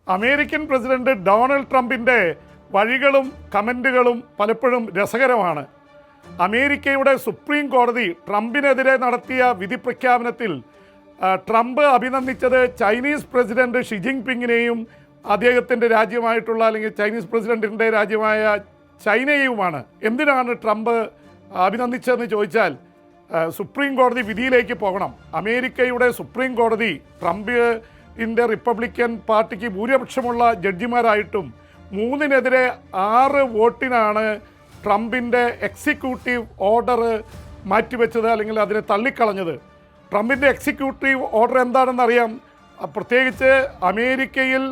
American president Donald ട്രംപിൻ്റെ വഴികളും കമൻറ്റുകളും പലപ്പോഴും രസകരമാണ്. അമേരിക്കയുടെ സുപ്രീം കോടതി ട്രംപിനെതിരെ നടത്തിയ വിധി പ്രഖ്യാപനത്തിൽ ട്രംപ് അഭിനന്ദിച്ചത് ചൈനീസ് പ്രസിഡന്റ് ഷി ജിൻപിങ്ങിനെയും അദ്ദേഹത്തിൻ്റെ രാജ്യമായിട്ടുള്ള അല്ലെങ്കിൽ ചൈനീസ് പ്രസിഡന്റിൻ്റെ രാജ്യമായ ചൈനയെയുമാണ്. എന്തിനാണ് ട്രംപ് അഭിനന്ദിച്ചതെന്ന് ചോദിച്ചാൽ സുപ്രീം കോടതി വിധിയിലേക്ക് പോകണം. അമേരിക്കയുടെ സുപ്രീം കോടതി ട്രംപിൻ്റെ റിപ്പബ്ലിക്കൻ പാർട്ടിക്ക് ഭൂരിപക്ഷമുള്ള ജഡ്ജിമാരായിട്ടും 3-നെതിരെ 6 വോട്ടിനാണ് ട്രംപിൻ്റെ എക്സിക്യൂട്ടീവ് ഓർഡർ മാറ്റിവെച്ചത്, അല്ലെങ്കിൽ അതിനെ തള്ളിക്കളഞ്ഞത്. ട്രംപിൻ്റെ എക്സിക്യൂട്ടീവ് ഓർഡർ എന്താണെന്നറിയാം. പ്രത്യേകിച്ച് അമേരിക്കയിൽ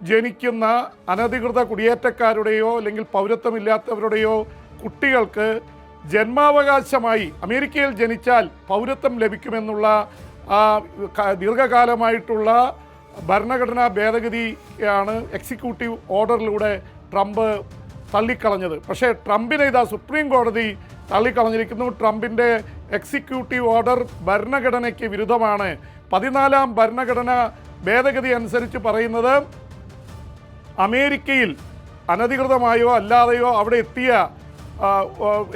ജനിക്കുന്ന അനധികൃത കുടിയേറ്റക്കാരുടെയോ അല്ലെങ്കിൽ പൗരത്വമില്ലാത്തവരുടെയോ കുട്ടികൾക്ക് ജന്മാവകാശമായി അമേരിക്കയിൽ ജനിച്ചാൽ പൗരത്വം ലഭിക്കുമെന്നുള്ള ദീർഘകാലമായിട്ടുള്ള ഭരണഘടനാ ഭേദഗതിയാണ് എക്സിക്യൂട്ടീവ് ഓർഡറിലൂടെ ട്രംപ് തള്ളിക്കളഞ്ഞത്. പക്ഷേ ട്രംപിനെ ഇതാ സുപ്രീം കോടതി തള്ളിക്കളഞ്ഞിരിക്കുന്നു. ട്രംപിൻ്റെ എക്സിക്യൂട്ടീവ് ഓർഡർ ഭരണഘടനയ്ക്ക് വിരുദ്ധമാണ്. 14-ാം ഭരണഘടനാ ഭേദഗതി അനുസരിച്ച് പറയുന്നത് അമേരിക്കയിൽ അനധികൃതമായോ അല്ലാതെയോ അവിടെ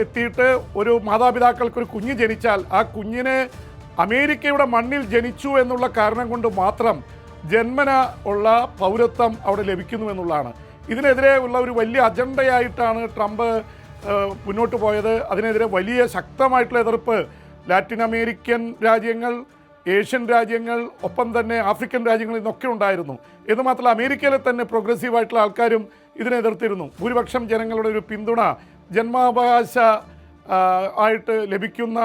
എത്തിയിട്ട് ഒരു മാതാപിതാക്കൾക്കൊരു കുഞ്ഞ് ജനിച്ചാൽ ആ കുഞ്ഞിന് അമേരിക്കയുടെ മണ്ണിൽ ജനിച്ചു എന്നുള്ള കാരണം കൊണ്ട് മാത്രം ജന്മന ഉള്ള പൗരത്വം അവിടെ ലഭിക്കുന്നുവെന്നുള്ളതാണ്. ഇതിനെതിരെ ഉള്ള ഒരു വലിയ അജണ്ടയായിട്ടാണ് ട്രംപ് മുന്നോട്ട് പോയത്. അതിനെതിരെ വലിയ ശക്തമായിട്ടുള്ള എതിർപ്പ് ലാറ്റിൻ അമേരിക്കൻ രാജ്യങ്ങൾ, ഏഷ്യൻ രാജ്യങ്ങൾ, ഒപ്പം തന്നെ ആഫ്രിക്കൻ രാജ്യങ്ങളിൽ നിന്നൊക്കെ ഉണ്ടായിരുന്നു. എന്ന് മാത്രമല്ല അമേരിക്കയിലെ തന്നെ പ്രോഗ്രസീവായിട്ടുള്ള ആൾക്കാരും ഇതിനെ എതിർത്തിരുന്നു. ഭൂരിപക്ഷം ജനങ്ങളുടെ ഒരു പിന്തുണ ജന്മാവകാശ ആയിട്ട് ലഭിക്കുന്ന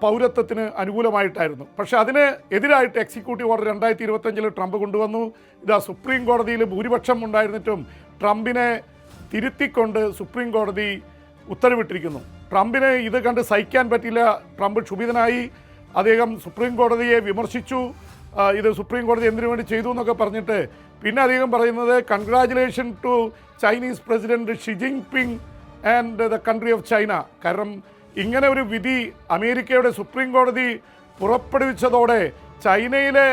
പൗരത്വത്തിന് അനുകൂലമായിട്ടായിരുന്നു. പക്ഷേ അതിന് എതിരായിട്ട് എക്സിക്യൂട്ടീവ് ഓർഡർ 2025 ട്രംപ് കൊണ്ടുവന്നു. ഇതാ സുപ്രീം കോടതിയിൽ ഭൂരിപക്ഷം ഉണ്ടായിരുന്നിട്ടും ട്രംപിനെ തിരുത്തിക്കൊണ്ട് സുപ്രീം കോടതി ഉത്തരവിട്ടിരിക്കുന്നു. ട്രംപിന് ഇത് കണ്ട് സഹിക്കാൻ പറ്റില്ല. ട്രംപ് ക്ഷുഭിതനായി. അദ്ദേഹം സുപ്രീം കോടതിയെ വിമർശിച്ചു. ഇത് സുപ്രീം കോടതി എന്തിനു വേണ്ടി ചെയ്തു എന്നൊക്കെ പറഞ്ഞിട്ട് പിന്നെ അദ്ദേഹം പറയുന്നത് congratulation to Chinese president Xi Jinping and the country of China. കാരണം ഇങ്ങനെ ഒരു വിധി അമേരിക്കയുടെ സുപ്രീം കോടതി പുറപ്പെടുവിച്ചതോടെ ചൈനയിലെ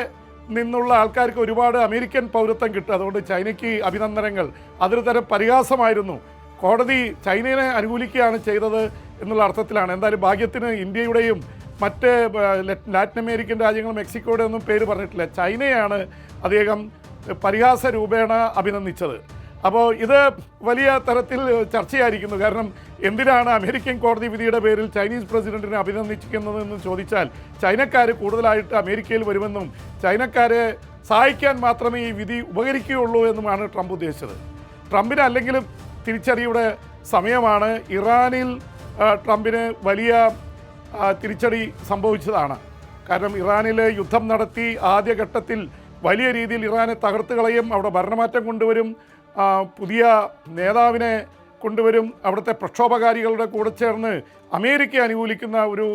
നിന്നുള്ള ആൾക്കാർക്ക് ഒരുപാട് അമേരിക്കൻ പൗരത്വം കിട്ടും. അതുകൊണ്ട് ചൈനയ്ക്ക് അഭിനന്ദനങ്ങൾ. അതൊരു തരം പരിഹാസമായിരുന്നു. കോടതി ചൈനയെ അനുകൂലിക്കുകയാണ് ചെയ്തത് എന്നുള്ള അർത്ഥത്തിലാണ്. എന്തായാലും ഭാഗ്യത്തിന് ഇന്ത്യയുടെയും മറ്റ് ലാറ്റിൻ അമേരിക്കൻ രാജ്യങ്ങൾ മെക്സിക്കോയുടെ ഒന്നും പേര് പറഞ്ഞിട്ടില്ല. ചൈനയാണ് അദ്ദേഹം പരിഹാസ രൂപേണ അഭിനന്ദിച്ചത്. അപ്പോൾ ഇത് വലിയ തരത്തിൽ ചർച്ചയായിരിക്കുന്നു. കാരണം എന്തിനാണ് അമേരിക്കൻ കോടതി വിധിയുടെ പേരിൽ ചൈനീസ് പ്രസിഡന്റിനെ അഭിനന്ദിക്കുന്നതെന്ന് ചോദിച്ചാൽ ചൈനക്കാർ കൂടുതലായിട്ട് അമേരിക്കയിൽ വരുമെന്നും ചൈനക്കാരെ സഹായിക്കാൻ മാത്രമേ ഈ വിധി ഉപകരിക്കുകയുള്ളൂ എന്നുമാണ് ട്രംപ് ഉദ്ദേശിച്ചത്. ട്രംപിന് അല്ലെങ്കിലും തിരിച്ചടിയുടെ സമയമാണ്. ഇറാനിൽ ട്രംപിന് വലിയ തിരിച്ചടി സംഭവിച്ചതാണ്. കാരണം ഇറാനിൽ യുദ്ധം നടത്തി ആദ്യഘട്ടത്തിൽ വലിയ രീതിയിൽ ഇറാനെ തകർത്ത് കളയും, അവിടെ ഭരണമാറ്റം കൊണ്ടുവരും, പുതിയ നേതാവിനെ കൊണ്ടുവരും, അവിടുത്തെ പ്രക്ഷോഭകാരികളുടെ കൂടെ ചേർന്ന് അമേരിക്കയെ അനുകൂലിക്കുന്ന ഒരു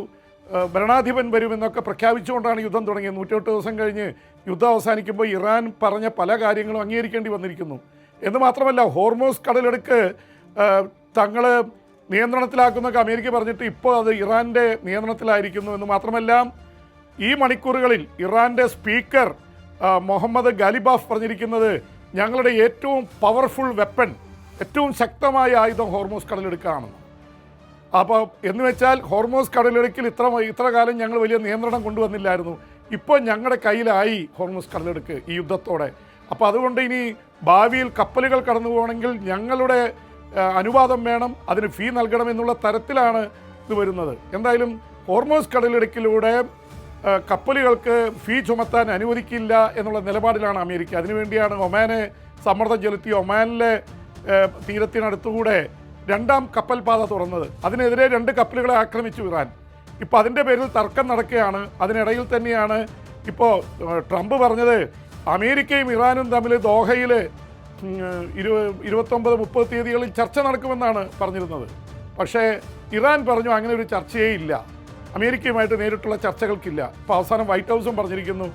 ഭരണാധിപൻ വരുമെന്നൊക്കെ പ്രഖ്യാപിച്ചുകൊണ്ടാണ് യുദ്ധം തുടങ്ങിയത്. 108 ദിവസം കഴിഞ്ഞ് യുദ്ധം അവസാനിക്കുമ്പോൾ ഇറാൻ പറഞ്ഞ പല കാര്യങ്ങളും അംഗീകരിക്കേണ്ടി വന്നിരിക്കുന്നു. എന്ന് മാത്രമല്ല ഹോർമോസ് കടലെടുക്ക് തങ്ങൾ നിയന്ത്രണത്തിലാക്കുന്നൊക്കെ അമേരിക്ക പറഞ്ഞിട്ട് ഇപ്പോൾ അത് ഇറാൻ്റെ നിയന്ത്രണത്തിലായിരിക്കുന്നു. എന്ന് മാത്രമല്ല ഈ മണിക്കൂറുകളിൽ ഇറാൻ്റെ സ്പീക്കർ മുഹമ്മദ് ഗാലിബാഫ് പറഞ്ഞിരിക്കുന്നത് ഞങ്ങളുടെ ഏറ്റവും പവർഫുൾ വെപ്പൺ, ഏറ്റവും ശക്തമായ ആയുധം ഹോർമോസ് കടലെടുക്കാണെന്ന്. അപ്പോൾ എന്ന് വെച്ചാൽ ഹോർമോസ് കടലെടുക്കിൽ ഇത്ര കാലം ഞങ്ങൾ വലിയ നിയന്ത്രണം കൊണ്ടുവന്നില്ലായിരുന്നു, ഇപ്പോൾ ഞങ്ങളുടെ കയ്യിലായി ഹോർമോസ് കടലെടുക്ക് ഈ യുദ്ധത്തോടെ. അപ്പോൾ അതുകൊണ്ട് ഇനി ഭാവിയിൽ കപ്പലുകൾ കടന്നു പോകണമെങ്കിൽ ഞങ്ങളുടെ അനുവാദം വേണം, അതിന് ഫീ നൽകണമെന്നുള്ള തരത്തിലാണ് ഇത് വരുന്നത്. എന്തായാലും ഹോർമോസ് കടലിടുക്കിലൂടെ കപ്പലുകൾക്ക് ഫീ ചുമത്താൻ അനുവദിക്കില്ല എന്നുള്ള നിലപാടിലാണ് അമേരിക്ക. അതിനുവേണ്ടിയാണ് ഒമാനെ സമ്മർദ്ദം ചെലുത്തി ഒമാനിലെ തീരത്തിനടുത്തുകൂടെ 2ാം കപ്പൽ പാത തുറന്നത്. അതിനെതിരെ 2 കപ്പലുകളെ ആക്രമിച്ചു ഇറാൻ. ഇപ്പോൾ അതിൻ്റെ പേരിൽ തർക്കം നടക്കുകയാണ്. അതിനിടയിൽ തന്നെയാണ് ഇപ്പോൾ ട്രംപ് പറഞ്ഞത് അമേരിക്കയും ഇറാനും തമ്മിൽ ദോഹയിൽ 29-30 തീയതികളിൽ ചർച്ച നടക്കുമെന്നാണ് പറഞ്ഞിരുന്നത്. പക്ഷേ ഇറാൻ പറഞ്ഞു അങ്ങനെ ഒരു ചർച്ചയേ ഇല്ല, അമേരിക്കയുമായിട്ട് നേരിട്ടുള്ള ചർച്ചകൾക്കില്ല. ഇപ്പോൾ അവസാനം വൈറ്റ് ഹൗസും പറഞ്ഞിരിക്കുന്നു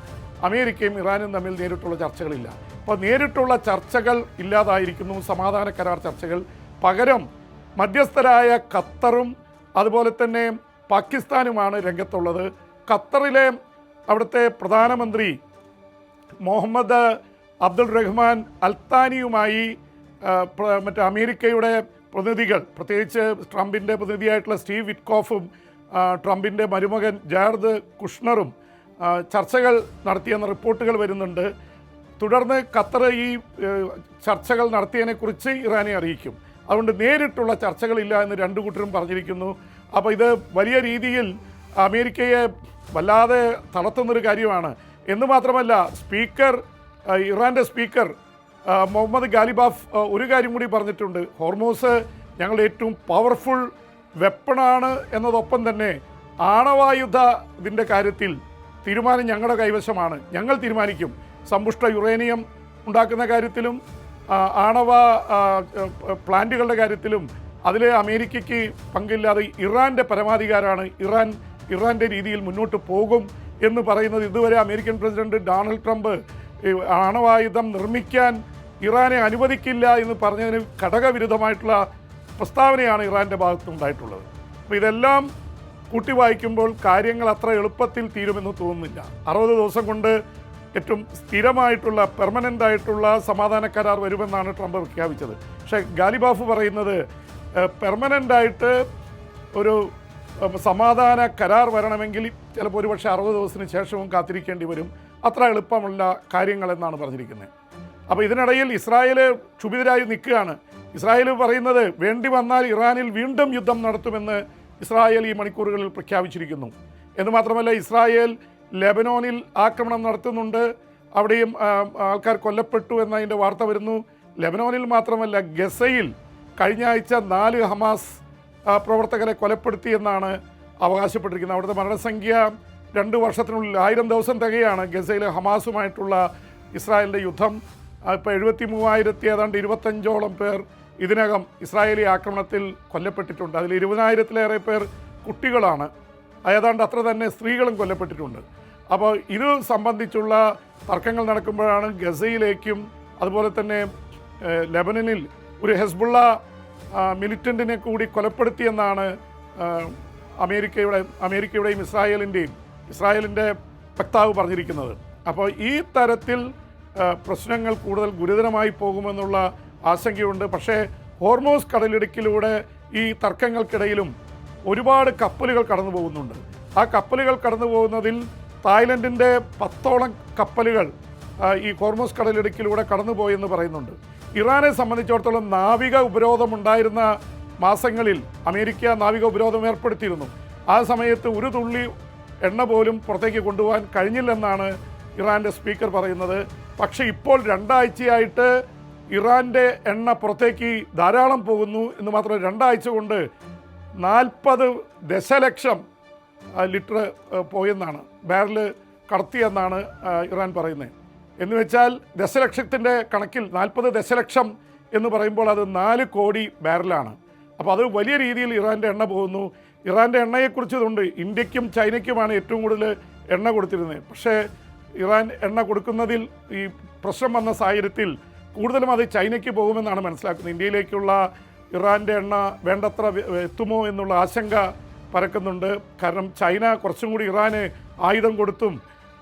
അമേരിക്കയും ഇറാനും തമ്മിൽ നേരിട്ടുള്ള ചർച്ചകളില്ല. അപ്പോൾ നേരിട്ടുള്ള ചർച്ചകൾ ഇല്ലാതായിരിക്കുന്നു, സമാധാന കരാർ ചർച്ചകൾ. പകരം മധ്യസ്ഥരായ ഖത്തറും അതുപോലെ തന്നെ പാകിസ്ഥാനുമാണ് രംഗത്തുള്ളത്. ഖത്തറിലെ അവിടുത്തെ പ്രധാനമന്ത്രി മുഹമ്മദ് അബ്ദുൾ റഹ്മാൻ അൽത്താനിയുമായി മറ്റേ അമേരിക്കയുടെ പ്രതിനിധികൾ, പ്രത്യേകിച്ച് ട്രംപിൻ്റെ പ്രതിനിധിയായിട്ടുള്ള സ്റ്റീവ് വിറ്റ്കോഫും ട്രംപിൻ്റെ മരുമകൻ ജാർദ് കുഷ്ണറും ചർച്ചകൾ നടത്തിയെന്ന റിപ്പോർട്ടുകൾ വരുന്നുണ്ട്. തുടർന്ന് ഖത്തർ ഈ ചർച്ചകൾ നടത്തിയതിനെക്കുറിച്ച് ഇറാനെ അറിയിക്കും. അതുകൊണ്ട് നേരിട്ടുള്ള ചർച്ചകളില്ല എന്ന് രണ്ടു കൂട്ടരും പറഞ്ഞിരിക്കുന്നു. അപ്പോൾ ഇത് വലിയ രീതിയിൽ അമേരിക്കയെ വല്ലാതെ തളർത്തുന്നൊരു കാര്യമാണ്. എന്ന് മാത്രമല്ല, ഇറാൻ്റെ സ്പീക്കർ മുഹമ്മദ് ഗാലിബാഫ് ഒരു കാര്യം കൂടി പറഞ്ഞിട്ടുണ്ട്. ഹോർമോസ് ഞങ്ങളുടെ ഏറ്റവും പവർഫുൾ വെപ്പണാണ് എന്നതൊപ്പം തന്നെ ഇതിൻ്റെ കാര്യത്തിൽ തീരുമാനം ഞങ്ങളുടെ കൈവശമാണ്, ഞങ്ങൾ തീരുമാനിക്കും. സമ്പുഷ്ട യുറേനിയം ഉണ്ടാക്കുന്ന കാര്യത്തിലും ആണവ പ്ലാന്റുകളുടെ കാര്യത്തിലും അതിൽ അമേരിക്കയ്ക്ക് പങ്കില്ലാതെ ഇറാൻ്റെ പരമാധികാരമാണ്. ഇറാൻ്റെ രീതിയിൽ മുന്നോട്ട് പോകും എന്ന് പറയുന്നത് ഇതുവരെ അമേരിക്കൻ പ്രസിഡന്റ് ഡൊണാൾഡ് ട്രംപ് ആണവായുധം നിർമ്മിക്കാൻ ഇറാനെ അനുവദിക്കില്ല എന്ന് പറഞ്ഞതിന് ഘടകവിരുദ്ധമായിട്ടുള്ള പ്രസ്താവനയാണ് ഇറാൻ്റെ ഭാഗത്തുണ്ടായിട്ടുള്ളത്. അപ്പോൾ ഇതെല്ലാം കൂട്ടി വായിക്കുമ്പോൾ കാര്യങ്ങൾ അത്ര എളുപ്പത്തിൽ തീരുമെന്ന് തോന്നുന്നില്ല. 60 ദിവസം കൊണ്ട് ഏറ്റവും സ്ഥിരമായിട്ടുള്ള പെർമനൻ്റ് ആയിട്ടുള്ള സമാധാന കരാർ വരുമെന്നാണ് ട്രംപ് പ്രഖ്യാപിച്ചത്. പക്ഷേ ഗാലിബാഫ് പറയുന്നത് പെർമനൻ്റായിട്ട് ഒരു സമാധാന കരാർ വരണമെങ്കിൽ ചിലപ്പോൾ ഒരുപക്ഷെ 60 ദിവസത്തിന് ശേഷവും കാത്തിരിക്കേണ്ടി വരും. അത്ര എളുപ്പമുള്ള കാര്യങ്ങളെന്നാണ് പറഞ്ഞിരിക്കുന്നത്. അപ്പോൾ ഇതിനിടയിൽ ഇസ്രായേൽ ക്ഷുഭിതരായി നിൽക്കുകയാണ്. ഇസ്രായേൽ പറയുന്നത് വേണ്ടി വന്നാൽ ഇറാനിൽ വീണ്ടും യുദ്ധം നടത്തുമെന്ന് ഇസ്രായേൽ ഈ മണിക്കൂറുകളിൽ പ്രഖ്യാപിച്ചിരിക്കുന്നു. എന്ന് മാത്രമല്ല, ഇസ്രായേൽ ലെബനോനിൽ ആക്രമണം നടത്തുന്നുണ്ട്. അവിടെയും ആൾക്കാർ കൊല്ലപ്പെട്ടു എന്നതിൻ്റെ വാർത്ത വരുന്നു. ലെബനോനിൽ മാത്രമല്ല, ഗസയിൽ കഴിഞ്ഞ ആഴ്ച 4 ഹമാസ് പ്രവർത്തകരെ കൊലപ്പെടുത്തിയെന്നാണ് അവകാശപ്പെട്ടിരിക്കുന്നത്. അവിടുത്തെ മരണസംഖ്യ 2 വർഷത്തിനുള്ളിൽ 1000 ദിവസം തികയാണ് ഗസയിലെ ഹമാസുമായിട്ടുള്ള ഇസ്രായേലിൻ്റെ യുദ്ധം. ഇപ്പോൾ 73,025ഓളം പേർ ഇതിനകം ഇസ്രായേലി ആക്രമണത്തിൽ കൊല്ലപ്പെട്ടിട്ടുണ്ട്. അതിൽ 20,000-ലേറെ പേർ കുട്ടികളാണ്. ഏതാണ്ട് അത്ര തന്നെ സ്ത്രീകളും കൊല്ലപ്പെട്ടിട്ടുണ്ട്. അപ്പോൾ ഇത് സംബന്ധിച്ചുള്ള തർക്കങ്ങൾ നടക്കുമ്പോഴാണ് ഗസയിലേക്കും അതുപോലെ തന്നെ ലെബനനിൽ ഒരു ഹെസ്ബുള്ള മിലിറ്റൻറ്റിനെ കൂടി കൊലപ്പെടുത്തിയെന്നാണ് അമേരിക്കയുടെയും ഇസ്രായേലിൻ്റെ വക്താവ് പറഞ്ഞിരിക്കുന്നത്. അപ്പോൾ ഈ തരത്തിൽ പ്രശ്നങ്ങൾ കൂടുതൽ ഗുരുതരമായി പോകുമെന്നുള്ള ആശങ്കയുണ്ട്. പക്ഷേ ഹോർമോസ് കടലിടുക്കിലൂടെ ഈ തർക്കങ്ങൾക്കിടയിലും ഒരുപാട് കപ്പലുകൾ കടന്നു പോകുന്നുണ്ട്. ആ കപ്പലുകൾ കടന്നു പോകുന്നതിൽ തായ്ലൻഡിൻ്റെ 10ഓളം കപ്പലുകൾ ഈ ഹോർമോസ് കടലിടുക്കിലൂടെ കടന്നുപോയെന്ന് പറയുന്നുണ്ട്. ഇറാനെ സംബന്ധിച്ചിടത്തോളം നാവിക ഉപരോധമുണ്ടായിരുന്ന മാസങ്ങളിൽ അമേരിക്ക നാവിക ഉപരോധം ഏർപ്പെടുത്തിയിരുന്നു. ആ സമയത്ത് ഒരു തുള്ളി എണ്ണ പോലും പുറത്തേക്ക് കൊണ്ടുപോകാൻ കഴിഞ്ഞില്ലെന്നാണ് ഇറാൻ്റെ സ്പീക്കർ പറയുന്നത്. പക്ഷേ ഇപ്പോൾ 2 ആഴ്ചയായിട്ട് ഇറാൻ്റെ എണ്ണ പുറത്തേക്ക് ധാരാളം പോകുന്നു. എന്ന് മാത്രമല്ല, 2 ആഴ്ച കൊണ്ട് 40 ദശലക്ഷം ലിറ്റർ പോയെന്നാണ്, ബാരൽ കടത്തിയെന്നാണ് ഇറാൻ പറയുന്നത്. എന്ന് വെച്ചാൽ ദശലക്ഷത്തിൻ്റെ കണക്കിൽ 40 ദശലക്ഷം എന്ന് പറയുമ്പോൾ അത് 4 കോടി ബാരലാണ്. അപ്പോൾ അത് വലിയ രീതിയിൽ ഇറാൻ്റെ എണ്ണ പോകുന്നു. ഇറാൻ്റെ എണ്ണയെക്കുറിച്ചതുണ്ട്. ഇന്ത്യക്കും ചൈനയ്ക്കുമാണ് ഏറ്റവും കൂടുതൽ എണ്ണ കൊടുത്തിരുന്നത്. പക്ഷേ ഇറാൻ എണ്ണ കൊടുക്കുന്നതിൽ ഈ പ്രശ്നം വന്ന സാഹചര്യത്തിൽ കൂടുതലും അത് ചൈനയ്ക്ക് പോകുമെന്നാണ് മനസ്സിലാക്കുന്നത്. ഇന്ത്യയിലേക്കുള്ള ഇറാൻ്റെ എണ്ണ വേണ്ടത്ര എത്തുമോ എന്നുള്ള ആശങ്ക പരക്കുന്നുണ്ട്. കാരണം ചൈന കുറച്ചും കൂടി ഇറാന് ആയുധം കൊടുത്തും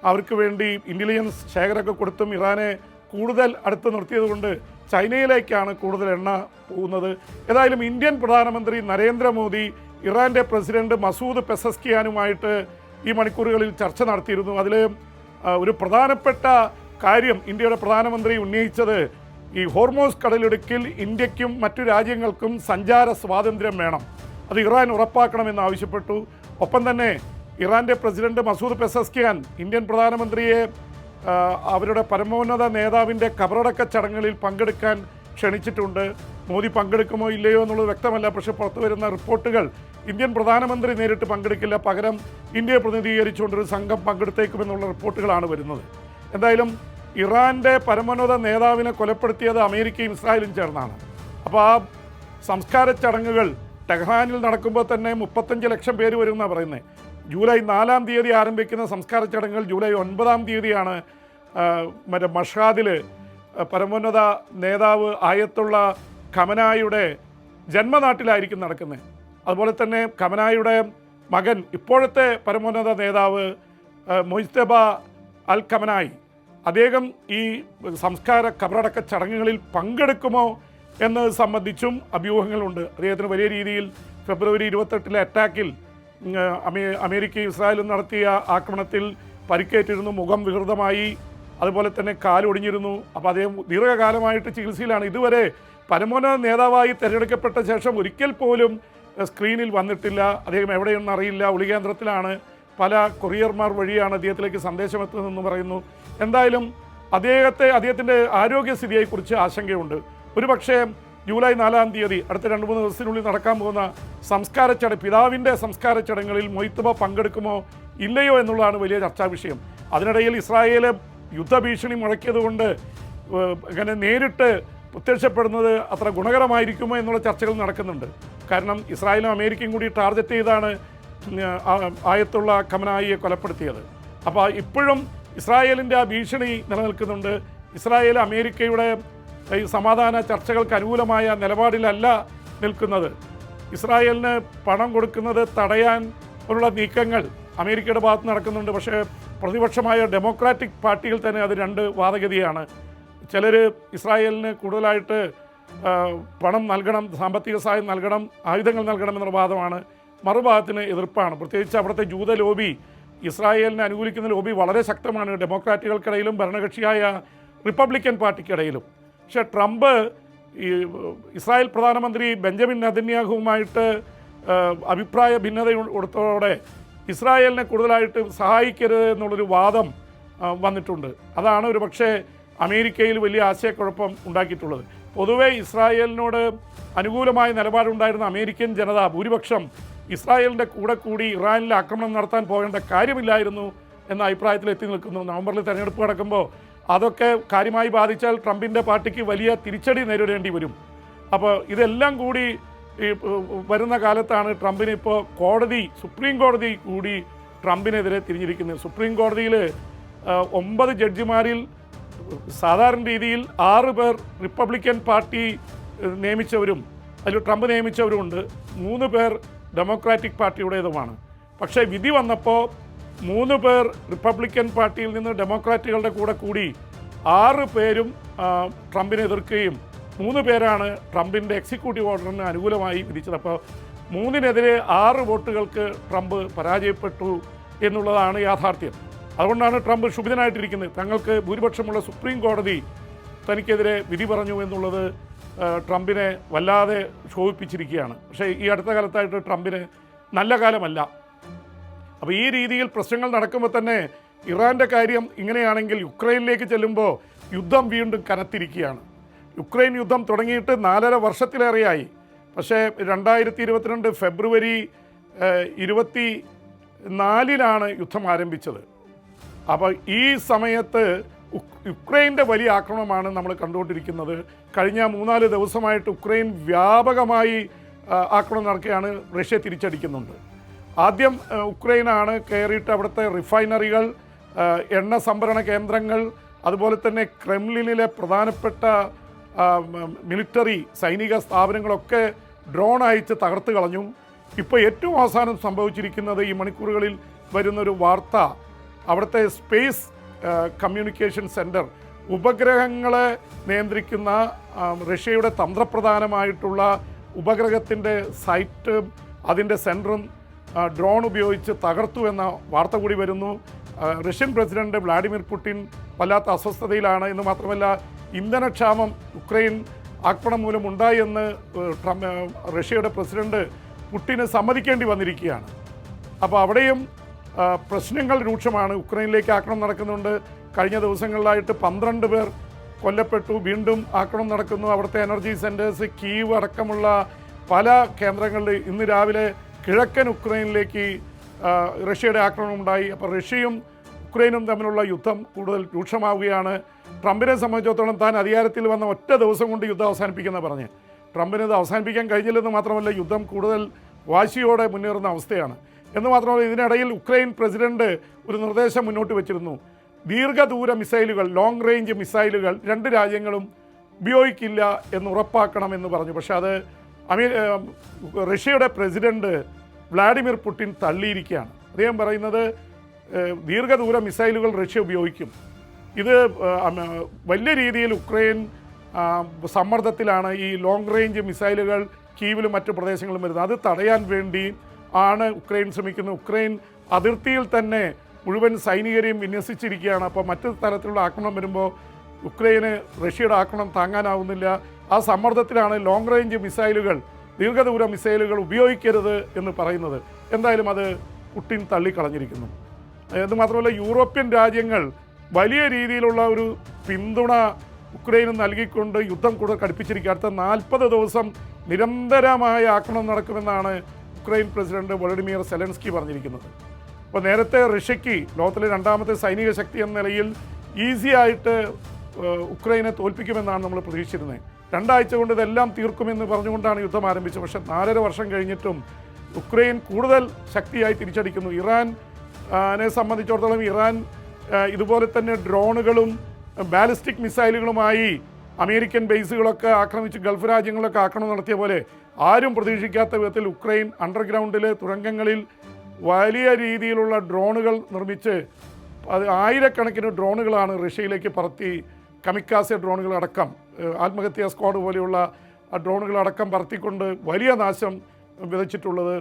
അവർക്ക് വേണ്ടി ഇൻ്റലിജൻസ് ശേഖരമൊക്കെ കൊടുത്തും ഇറാനെ കൂടുതൽ അടുത്ത് നിർത്തിയതുകൊണ്ട് ചൈനയിലേക്കാണ് കൂടുതൽ എണ്ണ പോകുന്നത്. ഏതായാലും ഇന്ത്യൻ പ്രധാനമന്ത്രി നരേന്ദ്രമോദി ഇറാൻ്റെ പ്രസിഡന്റ് മസൂദ് പെസസ്കിയാനുമായിട്ട് ഈ മണിക്കൂറുകളിൽ ചർച്ച നടത്തിയിരുന്നു. അതിൽ ഒരു പ്രധാനപ്പെട്ട കാര്യം ഇന്ത്യയുടെ പ്രധാനമന്ത്രി ഉന്നയിച്ചത് ഈ ഹോർമോസ് കടലിടുക്കിൽ ഇന്ത്യക്കും മറ്റു രാജ്യങ്ങൾക്കും സഞ്ചാര സ്വാതന്ത്ര്യം വേണം, അത് ഇറാൻ ഉറപ്പാക്കണമെന്ന് ആവശ്യപ്പെട്ടു. ഒപ്പം തന്നെ ഇറാൻ്റെ പ്രസിഡന്റ് മസൂദ് പെസസ്കിയാൻ ഇന്ത്യൻ പ്രധാനമന്ത്രിയെ അവരുടെ പരമോന്നത നേതാവിൻ്റെ കബറടക്ക ചടങ്ങുകളിൽ പങ്കെടുക്കാൻ ക്ഷണിച്ചിട്ടുണ്ട്. മോദി പങ്കെടുക്കുമോ ഇല്ലയോ എന്നുള്ളത് വ്യക്തമല്ല. പക്ഷേ പുറത്തു വരുന്ന റിപ്പോർട്ടുകൾ ഇന്ത്യൻ പ്രധാനമന്ത്രി നേരിട്ട് പങ്കെടുക്കില്ല, പകരം ഇന്ത്യയെ പ്രതിനിധീകരിച്ചുകൊണ്ടൊരു സംഘം പങ്കെടുത്തേക്കുമെന്നുള്ള റിപ്പോർട്ടുകളാണ് വരുന്നത്. എന്തായാലും ഇറാൻ്റെ പരമോന്നത നേതാവിനെ കൊലപ്പെടുത്തിയത് അമേരിക്കയും ഇസ്രായേലും ചേർന്നാണ്. അപ്പോൾ ആ സംസ്കാര ചടങ്ങുകൾ ടെഹ്റാനിൽ നടക്കുമ്പോൾ തന്നെ 35 ലക്ഷം പേര് വരുമെന്നാണ് പറയുന്നത്. ജൂലൈ 4-ാം തീയതി ആരംഭിക്കുന്ന സംസ്കാര ചടങ്ങുകൾ ജൂലൈ 9-ാം തീയതിയാണ് മഷ്ഹാദിൽ പരമോന്നത നേതാവ് ആയത്തുള്ള ഖമനായിയുടെ ജന്മനാട്ടിലായിരിക്കും നടക്കുന്നത്. അതുപോലെ തന്നെ ഖമനായിയുടെ മകൻ ഇപ്പോഴത്തെ പരമോന്നത നേതാവ് മൊജ്തബ അൽ ഖമനായി അദ്ദേഹം ഈ സംസ്കാര കബറടക്ക ചടങ്ങുകളിൽ പങ്കെടുക്കുമോ എന്നത് സംബന്ധിച്ചും അഭ്യൂഹങ്ങളുണ്ട്. അദ്ദേഹത്തിന് വലിയ രീതിയിൽ ഫെബ്രുവരി 28 അറ്റാക്കിൽ അമേരിക്കയും ഇസ്രായേലും നടത്തിയ ആക്രമണത്തിൽ പരിക്കേറ്റിരുന്നു, മുഖം വികൃതമായി, അതുപോലെ തന്നെ കാലൊടിഞ്ഞിരുന്നു. അപ്പോൾ അദ്ദേഹം ദീർഘകാലമായിട്ട് ചികിത്സയിലാണ്. ഇതുവരെ പരമോന്നത നേതാവായി തിരഞ്ഞെടുക്കപ്പെട്ട ശേഷം ഒരിക്കൽ പോലും സ്ക്രീനിൽ വന്നിട്ടില്ല. അദ്ദേഹം എവിടെയൊന്നും അറിയില്ല, ഒളികേന്ദ്രത്തിലാണ്. പല കൊറിയർമാർ വഴിയാണ് അദ്ദേഹത്തിലേക്ക് സന്ദേശം എത്തുന്നതെന്ന് പറയുന്നു. എന്തായാലും അദ്ദേഹത്തിൻ്റെ ആരോഗ്യസ്ഥിതിയെക്കുറിച്ച് ആശങ്കയുണ്ട്. ഒരുപക്ഷേ ജൂലൈ 4 തീയതി അടുത്ത 2-3 ദിവസത്തിനുള്ളിൽ നടക്കാൻ പോകുന്ന പിതാവിൻ്റെ സംസ്കാര ചടങ്ങുകളിൽ മൊയ്ത്തുബ പങ്കെടുക്കുമോ ഇല്ലയോ എന്നുള്ളതാണ് വലിയ ചർച്ചാ വിഷയം. അതിനിടയിൽ ഇസ്രായേല് യുദ്ധഭീഷണി മുഴക്കിയതുകൊണ്ട് ഇങ്ങനെ നേരിട്ട് പ്രത്യക്ഷപ്പെടുന്നത് അത്ര ഗുണകരമായിരിക്കുമോ എന്നുള്ള ചർച്ചകൾ നടക്കുന്നുണ്ട്. കാരണം ഇസ്രായേലും അമേരിക്കയും കൂടി ടാർഗറ്റ് ചെയ്താണ് ആയത്തുള്ള ഖമനായിയെ കൊലപ്പെടുത്തിയത്. അപ്പോൾ ഇപ്പോഴും ഇസ്രായേലിൻ്റെ ആ ഭീഷണി നിലനിൽക്കുന്നുണ്ട്. ഇസ്രായേൽ അമേരിക്കയുടെ ഈ സമാധാന ചർച്ചകൾക്ക് അനുകൂലമായ നിലപാടിലല്ല നിൽക്കുന്നത്. ഇസ്രായേലിന് പണം കൊടുക്കുന്നത് തടയാൻ ഉള്ള നീക്കങ്ങൾ അമേരിക്കയുടെ ഭാഗത്ത് നടക്കുന്നുണ്ട്. പക്ഷേ പ്രതിപക്ഷമായ ഡെമോക്രാറ്റിക് പാർട്ടിയിൽ തന്നെ അത് 2 വാദഗതിയാണ്. ചിലർ ഇസ്രായേലിന് കൂടുതലായിട്ട് പണം നൽകണം, സാമ്പത്തിക സഹായം നൽകണം, ആയുധങ്ങൾ നൽകണം എന്നുള്ള വാദമാണ്. മറുഭാഗത്തിന് എതിർപ്പാണ്. പ്രത്യേകിച്ച് അവിടുത്തെ ജൂത ലോബി, ഇസ്രായേലിനെ അനുകൂലിക്കുന്ന ലോബി വളരെ ശക്തമാണ് ഡെമോക്രാറ്റുകൾക്കിടയിലും ഭരണകക്ഷിയായ റിപ്പബ്ലിക്കൻ പാർട്ടിക്കിടയിലും. പക്ഷേ ട്രംപ് ഈ ഇസ്രായേൽ പ്രധാനമന്ത്രി ബെഞ്ചമിൻ നെതന്യാഹുവുമായിട്ട് അഭിപ്രായ ഭിന്നത കൊടുത്തതോടെ ഇസ്രായേലിനെ കൂടുതലായിട്ട് സഹായിക്കരുത് എന്നുള്ളൊരു വാദം വന്നിട്ടുണ്ട്. അതാണ് ഒരു പക്ഷേ അമേരിക്കയിൽ വലിയ ആശയക്കുഴപ്പം ഉണ്ടാക്കിയിട്ടുള്ളത്. പൊതുവെ ഇസ്രായേലിനോട് അനുകൂലമായ നിലപാടുണ്ടായിരുന്ന അമേരിക്കൻ ജനത ഭൂരിപക്ഷം ഇസ്രായേലിൻ്റെ കൂടെ കൂടി ഇറാനിൽ ആക്രമണം നടത്താൻ പോകേണ്ട കാര്യമില്ലായിരുന്നു എന്ന അഭിപ്രായത്തിൽ എത്തി നിൽക്കുന്നു. നവംബറിൽ തെരഞ്ഞെടുപ്പ് നടക്കുമ്പോൾ അതൊക്കെ കാര്യമായി ബാധിച്ചാൽ ട്രംപിൻ്റെ പാർട്ടിക്ക് വലിയ തിരിച്ചടി നേരിടേണ്ടി വരും. അപ്പോൾ ഇതെല്ലാം കൂടി വരുന്ന കാലത്താണ് ട്രംപിന് ഇപ്പോൾ സുപ്രീം കോടതി കൂടി ട്രംപിനെതിരെ തിരിഞ്ഞിരിക്കുന്നത്. സുപ്രീം കോടതിയിൽ 9 ജഡ്ജിമാരിൽ സാധാരണ രീതിയിൽ 6 പേർ റിപ്പബ്ലിക്കൻ പാർട്ടി നിയമിച്ചവരും അതിൽ ട്രംപ് നിയമിച്ചവരുമുണ്ട്, 3 പേർ ഡെമോക്രാറ്റിക് പാർട്ടിയുടേതുമാണ്. പക്ഷേ വിധി വന്നപ്പോൾ 3 പേർ റിപ്പബ്ലിക്കൻ പാർട്ടിയിൽ നിന്ന് ഡെമോക്രാറ്റുകളുടെ കൂടെ കൂടി 6 പേരും ട്രംപിനെ എതിർക്കുകയും 3 പേരാണ് ട്രംപിൻ്റെ എക്സിക്യൂട്ടീവ് ഓർഡറിന് അനുകൂലമായി വിധിച്ചത്. അപ്പോൾ 3-നെതിരെ 6 വോട്ടുകൾക്ക് ട്രംപ് പരാജയപ്പെട്ടു എന്നുള്ളതാണ് യാഥാർത്ഥ്യം. അതുകൊണ്ടാണ് ട്രംപ് ക്ഷുഭിതനായിട്ടിരിക്കുന്നത്. തങ്ങൾക്ക് ഭൂരിപക്ഷമുള്ള സുപ്രീം കോടതി തനിക്കെതിരെ വിധി പറഞ്ഞു എന്നുള്ളത് ട്രംപിനെ വല്ലാതെ ക്ഷോഭിപ്പിച്ചിരിക്കുകയാണ്. പക്ഷേ ഈ അടുത്ത കാലത്തായിട്ട് ട്രംപിന് നല്ല കാലമല്ല. അപ്പോൾ ഈ രീതിയിൽ പ്രശ്നങ്ങൾ നടക്കുമ്പോൾ തന്നെ ഇറാൻ്റെ കാര്യം ഇങ്ങനെയാണെങ്കിൽ യുക്രൈനിലേക്ക് ചെല്ലുമ്പോൾ യുദ്ധം വീണ്ടും കനത്തിരിക്കുകയാണ്. യുക്രൈൻ യുദ്ധം തുടങ്ങിയിട്ട് 4.5 വർഷത്തിലേറെയായി. പക്ഷേ 2022 ഫെബ്രുവരി 24-ലാണ് യുദ്ധം ആരംഭിച്ചത്. അപ്പോൾ ഈ സമയത്ത് യുക്രൈൻ്റെ വലിയ ആക്രമണമാണ് നമ്മൾ കണ്ടുകൊണ്ടിരിക്കുന്നത്. കഴിഞ്ഞ 3-4 ദിവസമായിട്ട് യുക്രൈൻ വ്യാപകമായി ആക്രമണം നടക്കുകയാണ്. റഷ്യ തിരിച്ചടിക്കുന്നുണ്ട്. ആദ്യം യുക്രൈനാണ് കയറിയിട്ട് അവിടുത്തെ റിഫൈനറികൾ, എണ്ണ സംഭരണ കേന്ദ്രങ്ങൾ, അതുപോലെ തന്നെ ക്രെംലിനിലെ പ്രധാനപ്പെട്ട സൈനിക സ്ഥാപനങ്ങളൊക്കെ ഡ്രോൺ അയച്ച് തകർത്ത് കളഞ്ഞു. ഇപ്പോൾ ഏറ്റവും അവസാനം സംഭവിച്ചിരിക്കുന്നത് ഈ മണിക്കൂറുകളിൽ വരുന്നൊരു വാർത്ത, അവിടുത്തെ സ്പേസ് കമ്മ്യൂണിക്കേഷൻ സെൻറ്റർ, ഉപഗ്രഹങ്ങളെ നിയന്ത്രിക്കുന്ന റഷ്യയുടെ തന്ത്രപ്രധാനമായിട്ടുള്ള ഉപഗ്രഹത്തിൻ്റെ സൈറ്റും അതിൻ്റെ സെൻറ്ററും ഡ്രോൺ ഉപയോഗിച്ച് തകർത്തു എന്ന വാർത്ത കൂടി വരുന്നു. റഷ്യൻ പ്രസിഡന്റ് വ്ളാഡിമിർ പുടിൻ വല്ലാത്ത അസ്വസ്ഥതയിലാണ്. എന്ന് മാത്രമല്ല ഇന്ധനക്ഷാമം യുക്രൈൻ ആക്രമണം മൂലം ഉണ്ടായി എന്ന് റഷ്യയുടെ പ്രസിഡന്റ് പുടിന് സമ്മതിക്കേണ്ടി വന്നിരിക്കുകയാണ്. അപ്പോൾ അവിടെയും പ്രശ്നങ്ങൾ രൂക്ഷമാണ്. യുക്രൈനിലേക്ക് ആക്രമണം നടക്കുന്നുണ്ട്. കഴിഞ്ഞ ദിവസങ്ങളിലായിട്ട് 12 പേർ കൊല്ലപ്പെട്ടു. വീണ്ടും ആക്രമണം നടക്കുന്നു. അവിടുത്തെ എനർജി സെൻറ്റേഴ്സ്, കീവ് അടക്കമുള്ള പല കേന്ദ്രങ്ങളിൽ ഇന്ന് രാവിലെ കിഴക്കൻ യുക്രൈനിലേക്ക് റഷ്യയുടെ ആക്രമണം ഉണ്ടായി. അപ്പോൾ റഷ്യയും യുക്രൈനും തമ്മിലുള്ള യുദ്ധം കൂടുതൽ രൂക്ഷമാവുകയാണ്. ട്രംപിനെ സംബന്ധിച്ചിടത്തോളം താൻ അധികാരത്തിൽ വന്ന ഒറ്റ ദിവസം കൊണ്ട് യുദ്ധം അവസാനിപ്പിക്കുന്ന പറഞ്ഞ് ട്രംപിന് ഇത് അവസാനിപ്പിക്കാൻ കഴിഞ്ഞില്ലെന്ന് മാത്രമല്ല യുദ്ധം കൂടുതൽ വാശിയോടെ മുന്നേറുന്ന അവസ്ഥയാണ്. എന്ന് മാത്രമല്ല ഇതിനിടയിൽ യുക്രൈൻ പ്രസിഡന്റ് ഒരു നിർദ്ദേശം മുന്നോട്ട് വെച്ചിരുന്നു. ദീർഘദൂര മിസൈലുകൾ, ലോങ് റേഞ്ച് മിസൈലുകൾ 2 രാജ്യങ്ങളും ഉപയോഗിക്കില്ല എന്ന് ഉറപ്പാക്കണമെന്ന് പറഞ്ഞു. പക്ഷേ അത് റഷ്യയുടെ പ്രസിഡന്റ് വ്ളാഡിമിർ പുടിൻ തള്ളിയിരിക്കുകയാണ്. അദ്ദേഹം പറയുന്നത് ദീർഘദൂര മിസൈലുകൾ റഷ്യ ഉപയോഗിക്കും, ഇത് വലിയ രീതിയിൽ ഉക്രൈൻ സമ്മർദ്ദത്തിലാണ്. ഈ ലോങ് റേഞ്ച് മിസൈലുകൾ കീവിലും മറ്റു പ്രദേശങ്ങളിലും വരുന്നത്. അത് തടയാൻ വേണ്ടി ആണ് ഉക്രൈൻ ശ്രമിക്കുന്നത്. ഉക്രൈൻ അതിർത്തിയിൽ തന്നെ മുഴുവൻ സൈനികരെയും വിന്യസിച്ചിരിക്കുകയാണ്. അപ്പോൾ മറ്റു തരത്തിലുള്ള ആക്രമണം വരുമ്പോൾ ഉക്രൈന് റഷ്യയുടെ ആക്രമണം താങ്ങാനാവുന്നില്ല. ആ സമ്മർദ്ദത്തിലാണ് ലോങ് റേഞ്ച് മിസൈലുകൾ, ദീർഘദൂര മിസൈലുകൾ ഉപയോഗിക്കരുത് എന്ന് പറയുന്നത്. എന്തായാലും അത് പുടിൻ തള്ളിക്കളഞ്ഞിരിക്കുന്നു. എന്ന് മാത്രമല്ല, യൂറോപ്യൻ രാജ്യങ്ങൾ വലിയ രീതിയിലുള്ള ഒരു പിന്തുണ ഉക്രൈന് നൽകിക്കൊണ്ട് യുദ്ധം കൂടുതൽ കടുപ്പിച്ചിരിക്കുക. അടുത്ത 40 ദിവസം നിരന്തരമായ ആക്രമണം നടക്കുമെന്നാണ് ഉക്രൈൻ പ്രസിഡന്റ് വോളഡിമിർ സെലൻസ്കി പറഞ്ഞിരിക്കുന്നത്. അപ്പോൾ നേരത്തെ റഷ്യയ്ക്ക് ലോകത്തിലെ രണ്ടാമത്തെ സൈനിക ശക്തി എന്ന നിലയിൽ ഈസി ആയിട്ട് ഉക്രൈനെ തോൽപ്പിക്കുമെന്നാണ് നമ്മൾ പ്രതീക്ഷിച്ചിരുന്നത്. 2 ആഴ്ച കൊണ്ട് ഇതെല്ലാം തീർക്കുമെന്ന് പറഞ്ഞുകൊണ്ടാണ് യുദ്ധം ആരംഭിച്ചത്. പക്ഷേ 4.5 വർഷം കഴിഞ്ഞിട്ടും ഉക്രൈൻ കൂടുതൽ ശക്തിയായി തിരിച്ചടിക്കുന്നു. ഇറാനെ സംബന്ധിച്ചിടത്തോളം ഇറാൻ ഇതുപോലെ തന്നെ ഡ്രോണുകളും ബാലിസ്റ്റിക് മിസൈലുകളുമായി അമേരിക്കൻ ബേസുകളൊക്കെ ആക്രമിച്ച് ഗൾഫ് രാജ്യങ്ങളിലൊക്കെ ആക്രമണം നടത്തിയ പോലെ ആരും പ്രതീക്ഷിക്കാത്ത വിധത്തിൽ ഉക്രൈൻ അണ്ടർഗ്രൗണ്ടിൽ തുരങ്കങ്ങളിൽ വലിയ രീതിയിലുള്ള ഡ്രോണുകൾ നിർമ്മിച്ച് അത് ആയിരക്കണക്കിന് ഡ്രോണുകളാണ് റഷ്യയിലേക്ക് പറത്തി, കമിക്കാസെ ഡ്രോണുകളടക്കം, ആത്മഹത്യാ സ്ക്വാഡ് പോലെയുള്ള ഡ്രോണുകളടക്കം പറത്തിക്കൊണ്ട് വലിയ നാശം വിതച്ചിട്ടുള്ളത്.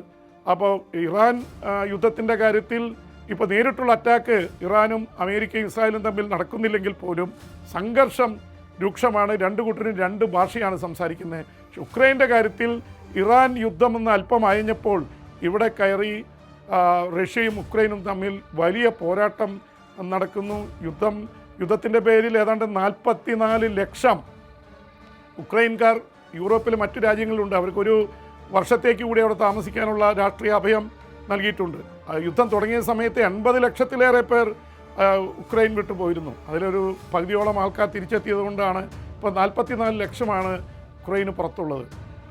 അപ്പോൾ ഇറാൻ യുദ്ധത്തിൻ്റെ കാര്യത്തിൽ ഇപ്പോൾ നേരിട്ടുള്ള അറ്റാക്ക് ഇറാനും അമേരിക്കയും ഇസ്രായേലും തമ്മിൽ നടക്കുന്നില്ലെങ്കിൽ പോലും സംഘർഷം രൂക്ഷമാണ്. 2 കൂട്ടരും 2 ഭാഷയാണ് സംസാരിക്കുന്നത്. പക്ഷെ ഉക്രൈൻ്റെ കാര്യത്തിൽ ഇറാൻ യുദ്ധമെന്ന് അല്പം അയഞ്ഞപ്പോൾ ഇവിടെ കയറി റഷ്യയും ഉക്രൈനും തമ്മിൽ വലിയ പോരാട്ടം നടക്കുന്നു. യുദ്ധത്തിൻ്റെ പേരിൽ ഏതാണ്ട് 44 ലക്ഷം ഉക്രൈൻകാർ യൂറോപ്പിലെ മറ്റു രാജ്യങ്ങളിലുണ്ട്. അവർക്കൊരു വർഷത്തേക്ക് കൂടി അവിടെ താമസിക്കാനുള്ള രാഷ്ട്രീയ അഭയം നൽകിയിട്ടുണ്ട്. യുദ്ധം തുടങ്ങിയ സമയത്ത് 80 ലക്ഷത്തിലേറെ പേർ ഉക്രൈൻ വിട്ടു പോയിരുന്നു. അതിലൊരു പകുതിയോളം ആൾക്കാർ തിരിച്ചെത്തിയത് കൊണ്ടാണ് ഇപ്പോൾ 44 ലക്ഷമാണ് ഉക്രൈന് പുറത്തുള്ളത്.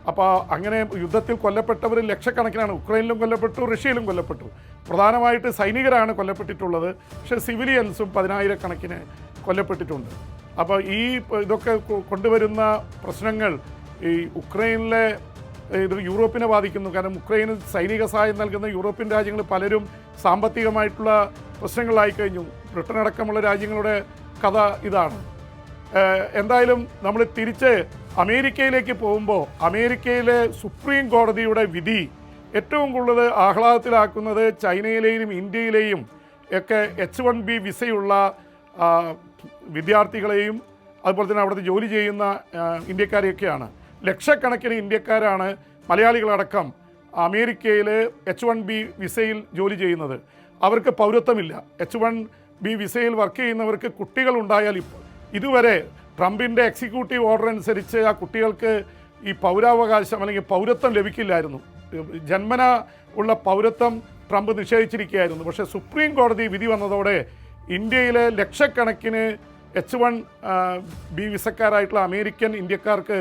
അപ്പോൾ അങ്ങനെ യുദ്ധത്തിൽ കൊല്ലപ്പെട്ടവർ ലക്ഷക്കണക്കിനാണ്. ഉക്രൈനിലും കൊല്ലപ്പെട്ടു, റഷ്യയിലും കൊല്ലപ്പെട്ടു. പ്രധാനമായിട്ട് സൈനികരാണ് കൊല്ലപ്പെട്ടിട്ടുള്ളത്. പക്ഷേ സിവിലിയൻസും 10,000 കൊല്ലപ്പെട്ടിട്ടുണ്ട്. അപ്പോൾ ഇതൊക്കെ കൊണ്ടുവരുന്ന പ്രശ്നങ്ങൾ ഈ ഉക്രൈനിലെ ഇത് യൂറോപ്പിനെ ബാധിക്കുന്നു. കാരണം ഉക്രൈന് സൈനിക സഹായം നൽകുന്ന യൂറോപ്യൻ രാജ്യങ്ങൾ പലരും സാമ്പത്തികമായിട്ടുള്ള പ്രശ്നങ്ങളായി കഴിഞ്ഞു. ബ്രിട്ടൻ അടക്കമുള്ള രാജ്യങ്ങളുടെ കഥ ഇതാണ്. എന്തായാലും നമ്മൾ തിരിച്ച് അമേരിക്കയിലേക്ക് പോകുമ്പോൾ അമേരിക്കയിലെ സുപ്രീം കോടതിയുടെ വിധി ഏറ്റവും കൂടുതൽ ആഹ്ലാദത്തിലാക്കുന്നത് ചൈനയിലെയും ഇന്ത്യയിലെയും ഒക്കെ H1B വിസയുള്ള വിദ്യാർത്ഥികളെയും അതുപോലെ തന്നെ അവിടുത്തെ ജോലി ചെയ്യുന്ന ഇന്ത്യക്കാരെയൊക്കെയാണ്. ലക്ഷക്കണക്കിന് ഇന്ത്യക്കാരാണ്, മലയാളികളടക്കം അമേരിക്കയിൽ H1B വിസയിൽ ജോലി ചെയ്യുന്നത്. അവർക്ക് പൗരത്വമില്ല. H1B വിസയിൽ വർക്ക് ചെയ്യുന്നവർക്ക് കുട്ടികളുണ്ടായാൽ ഇതുവരെ ട്രംപിൻ്റെ എക്സിക്യൂട്ടീവ് ഓർഡർ അനുസരിച്ച് ആ കുട്ടികൾക്ക് ഈ പൗരാവകാശം അല്ലെങ്കിൽ പൗരത്വം ലഭിക്കില്ലായിരുന്നു. ജന്മന ഉള്ള പൗരത്വം ട്രംപ് നിഷേധിച്ചിരിക്കുകയായിരുന്നു. പക്ഷേ സുപ്രീം കോടതി വിധി വന്നതോടെ ഇന്ത്യയിലെ ലക്ഷക്കണക്കിന് H1B വിസക്കാരായിട്ടുള്ള അമേരിക്കൻ ഇന്ത്യക്കാർക്ക്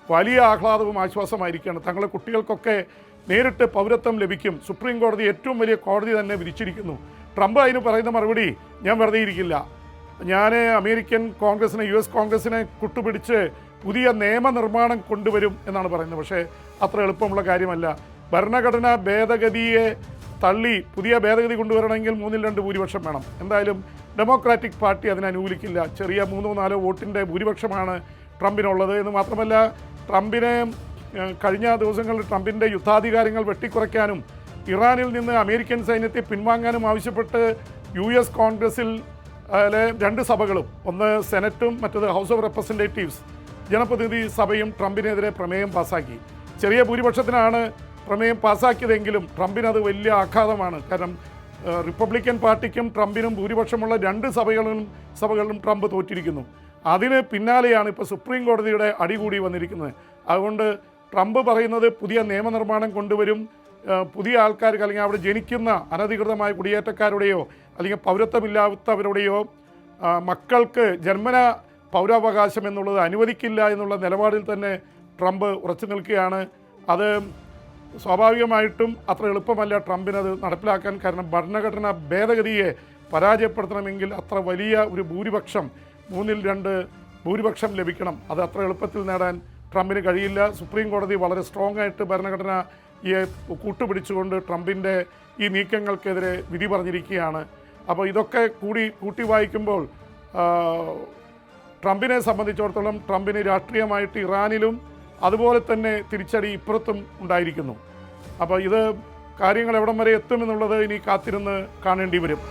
വലിയ ആഹ്ലാദവും ആശ്വാസമായിരിക്കുകയാണ്. തങ്ങളുടെ കുട്ടികൾക്കൊക്കെ നേരിട്ട് പൗരത്വം ലഭിക്കും. സുപ്രീം കോടതി ഏറ്റവും വലിയ കോടതി തന്നെ വിധിച്ചിരിക്കുന്നു. ട്രംപ് അതിന് പറയുന്ന മറുപടി, ഞാൻ വെറുതെ ഇരിക്കില്ല, ഞാൻ അമേരിക്കൻ കോൺഗ്രസിനെ, US കോൺഗ്രസിനെ കൂട്ടുപിടിച്ച് പുതിയ നിയമനിർമ്മാണം കൊണ്ടുവരും എന്നാണ് പറയുന്നത്. പക്ഷേ അത്ര എളുപ്പമുള്ള കാര്യമല്ല. ഭരണഘടനാ ഭേദഗതിയെ തള്ളി പുതിയ ഭേദഗതി കൊണ്ടുവരണമെങ്കിൽ 3-2 ഭൂരിപക്ഷം വേണം. എന്തായാലും ഡെമോക്രാറ്റിക് പാർട്ടി അതിനെ അനുകൂലിക്കില്ല. ചെറിയ 3-4 വോട്ടിൻ്റെ ഭൂരിപക്ഷമാണ് ട്രംപിനുള്ളത്. എന്ന് മാത്രമല്ല, ട്രംപിനെ കഴിഞ്ഞ ദിവസങ്ങളിൽ ട്രംപിൻ്റെ യുദ്ധാധികാരങ്ങൾ വെട്ടിക്കുറയ്ക്കാനും ഇറാനിൽ നിന്ന് അമേരിക്കൻ സൈന്യത്തെ പിൻവാങ്ങാനും ആവശ്യപ്പെട്ട് US കോൺഗ്രസിൽ 2 സഭകളും, ഒന്ന് സെനറ്റും മറ്റത് ഹൗസ് ഓഫ് റെപ്രസെൻറ്റേറ്റീവ്സ് ജനപ്രതിനിധി സഭയും ട്രംപിനെതിരെ പ്രമേയം പാസ്സാക്കി. ചെറിയ ഭൂരിപക്ഷത്തിനാണ് പ്രമേയം പാസ്സാക്കിയതെങ്കിലും ട്രംപിനത് വലിയ ആഘാതമാണ്. കാരണം റിപ്പബ്ലിക്കൻ പാർട്ടിക്കും ട്രംപിനും ഭൂരിപക്ഷമുള്ള 2 സഭകളിലും ട്രംപ് തോറ്റിരിക്കുന്നു. അതിന് പിന്നാലെയാണ് ഇപ്പോൾ സുപ്രീം കോടതിയുടെ അടികൂടി വന്നിരിക്കുന്നത്. അതുകൊണ്ട് ട്രംപ് പറയുന്നത് പുതിയ നിയമനിർമ്മാണം കൊണ്ടുവരും, പുതിയ ആൾക്കാർക്ക് അല്ലെങ്കിൽ അവിടെ ജനിക്കുന്ന അനധികൃതമായ കുടിയേറ്റക്കാരുടെയോ അല്ലെങ്കിൽ പൗരത്വമില്ലാത്തവരുടെയോ മക്കൾക്ക് ജന്മന പൗരാവകാശം എന്നുള്ളത് അനുവദിക്കില്ല എന്നുള്ള നിലപാടിൽ തന്നെ ട്രംപ് ഉറച്ചു നിൽക്കുകയാണ്. അത് സ്വാഭാവികമായിട്ടും അത്ര എളുപ്പമല്ല ട്രംപിനത് നടപ്പിലാക്കാൻ. കാരണം ഭരണഘടനാ ഭേദഗതിയെ പരാജയപ്പെടുത്തണമെങ്കിൽ അത്ര വലിയ ഒരു ഭൂരിപക്ഷം, 3-2 ഭൂരിപക്ഷം ലഭിക്കണം. അത് അത്ര എളുപ്പത്തിൽ നേടാൻ ട്രംപിന് കഴിയില്ല. സുപ്രീം കോടതി വളരെ സ്ട്രോങ് ആയിട്ട് ഭരണഘടനയെ കൂട്ടുപിടിച്ചുകൊണ്ട് ട്രംപിൻ്റെ ഈ നീക്കങ്ങൾക്കെതിരെ വിധി പറഞ്ഞിരിക്കുകയാണ്. അപ്പോൾ ഇതൊക്കെ കൂട്ടി വായിക്കുമ്പോൾ ട്രംപിനെ സംബന്ധിച്ചിടത്തോളം ട്രംപിന് രാഷ്ട്രീയമായിട്ട് ഇറാനിലും അതുപോലെ തന്നെ തിരിച്ചടി ഇപ്പുറത്തും ഉണ്ടായിരിക്കുന്നു. അപ്പോൾ ഇത് കാര്യങ്ങൾ എവിടം വരെ എത്തുമെന്നുള്ളത് ഇനി കാത്തിരുന്ന് കാണേണ്ടി വരും.